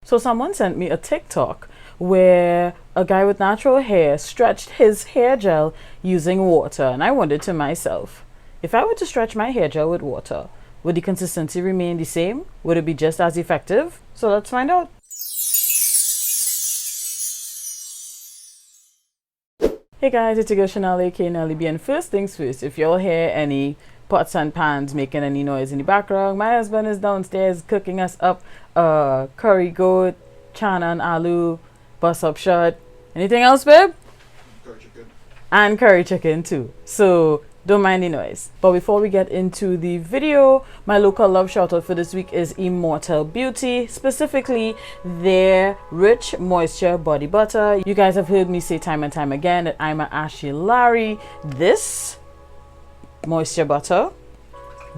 So someone sent me a TikTok where a guy with natural hair stretched his hair gel using water, and I wondered to myself, if I were to stretch my hair gel with water, would the consistency remain the same? Would it be just as effective? So let's find out. Hey guys, it's your girl Chanel aka Nelly B, and first things first, if y'all hear any pots and pans making any noise in the background, my husband is downstairs cooking us up curry goat, chana and aloo, bus up shot. Anything else, babe? Curry chicken. And curry chicken too. So don't mind the noise. But before we get into the video, my local love shout out for this week is Immortelle Beauty, specifically their Rich Moisture Body Butter. You guys have heard me say time and time again that I'm an ashy Larry. This moisture butter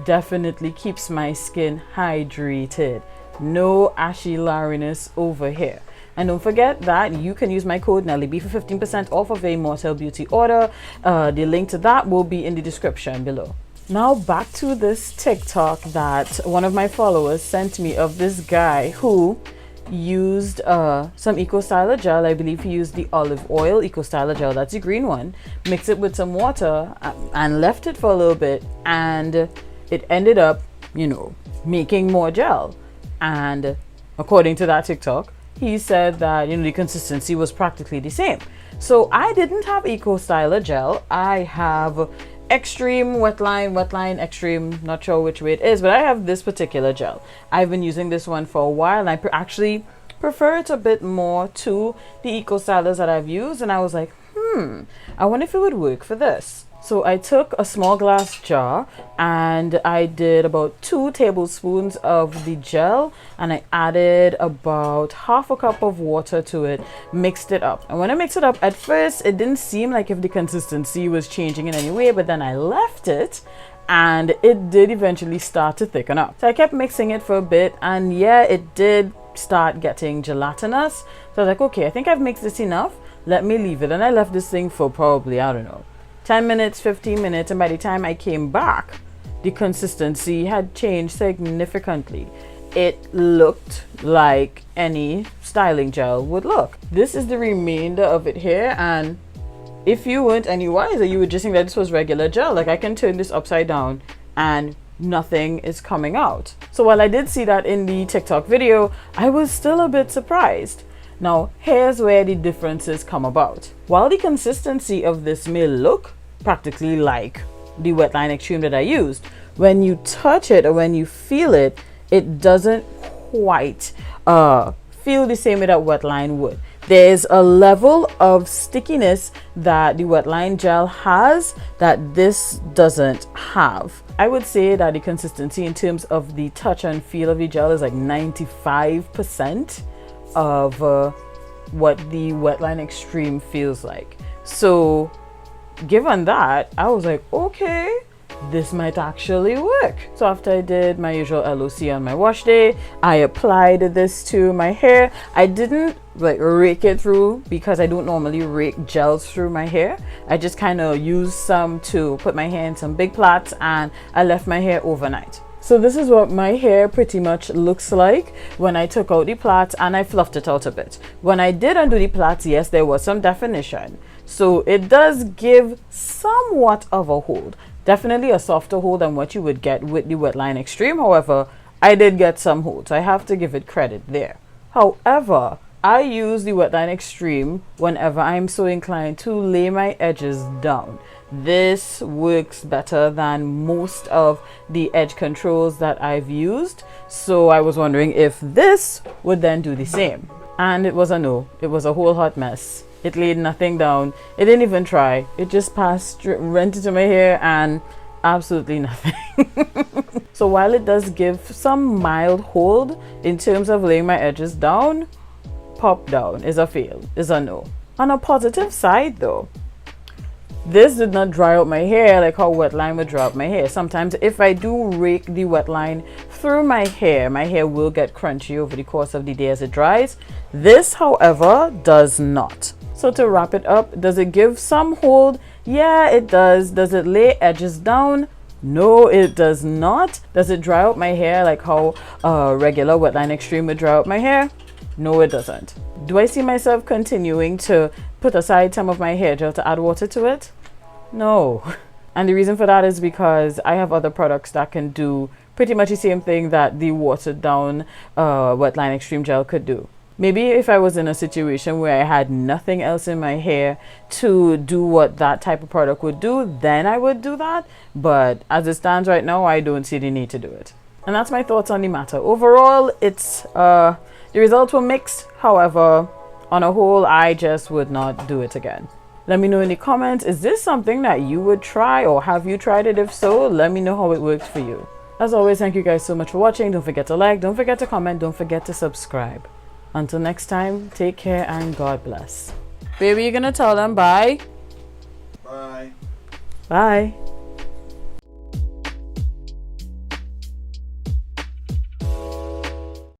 definitely keeps my skin hydrated. No ashy Larryness over here. And don't forget that you can use my code Nelly B for 15% off of the Immortelle Beauty order. The link to that will be in the description below. Now back to this TikTok that one of my followers sent me of this guy who used some Eco Styler gel. I believe he used the olive oil Eco Styler gel, that's the green one, mixed it with some water and left it for a little bit, and it ended up, you know, making more gel. And according to that TikTok, he said that, you know, the consistency was practically the same. So I didn't have Eco Styler gel. I have Extreme Wetline Extreme, not sure which way it is, but I have this particular gel. I've been using this one for a while, and I actually prefer it a bit more to the Eco Stylers that I've used, and I was like, I wonder if it would work for this. So I took a small glass jar and I did about 2 tablespoons of the gel, and I added about half a cup of water to it, mixed it up. And when I mixed it up, at first it didn't seem like if the consistency was changing in any way, but then I left it and it did eventually start to thicken up. So I kept mixing it for a bit, and yeah, it did start getting gelatinous. So I was like, okay, I think I've mixed this enough. Let me leave it. And I left this thing for probably, I don't know, 10 minutes, 15 minutes, and by the time I came back, the consistency had changed significantly. It looked like any styling gel would look. This is the remainder of it here, and if you weren't any wiser, you would just think that this was regular gel. Like, I can turn this upside down and nothing is coming out. So while I did see that in the TikTok video, I was still a bit surprised. Now, here's where the differences come about. While the consistency of this may look practically like the Wetline Extreme that I used, when you touch it or when you feel it, it doesn't quite feel the same way that Wetline would. There's a level of stickiness that the Wetline gel has that this doesn't have. I would say that the consistency in terms of the touch and feel of the gel is like 95% of what the Wetline Extreme feels like. So given that, I was like, okay, this might actually work. So after I did my usual LOC on my wash day, I applied this to my hair. I didn't like rake it through because I don't normally rake gels through my hair. I just kind of used some to put my hair in some big plaits, and I left my hair overnight. So this is what my hair pretty much looks like when I took out the plaits and I fluffed it out a bit. When I did undo the plaits, yes, there was some definition. So it does give somewhat of a hold. Definitely a softer hold than what you would get with the Wetline Extreme. However, I did get some hold, so I have to give it credit there. However, I use the Wetline Extreme whenever I'm so inclined to lay my edges down. This works better than most of the edge controls that I've used. So I was wondering if this would then do the same. And it was a no. It was a whole hot mess. It laid nothing down. It didn't even try. It just passed right into my hair and absolutely nothing. So while it does give some mild hold in terms of laying my edges down, pop down is a fail, is a no. On a positive side though, this did not dry out my hair like how Wetline would dry out my hair. Sometimes if I do rake the Wetline through my hair will get crunchy over the course of the day as it dries. This, however, does not. So to wrap it up, does it give some hold? Yeah, it does. Does it lay edges down? No, it does not. Does it dry out my hair like how regular Wetline Extreme would dry out my hair? No, it doesn't. Do I see myself continuing to put aside some of my hair gel to add water to it? No. And the reason for that is because I have other products that can do pretty much the same thing that the watered down Wetline Extreme Gel could do. Maybe if I was in a situation where I had nothing else in my hair to do what that type of product would do, then I would do that. But as it stands right now, I don't see the need to do it. And that's my thoughts on the matter. Overall, it's the results were mixed. However, on a whole, I just would not do it again. Let me know in the comments, is this something that you would try, or have you tried it? If so, let me know how it works for you. As always, thank you guys so much for watching. Don't forget to like, don't forget to comment, don't forget to subscribe. Until next time, take care and God bless. Baby, you gonna tell them bye? Bye. Bye.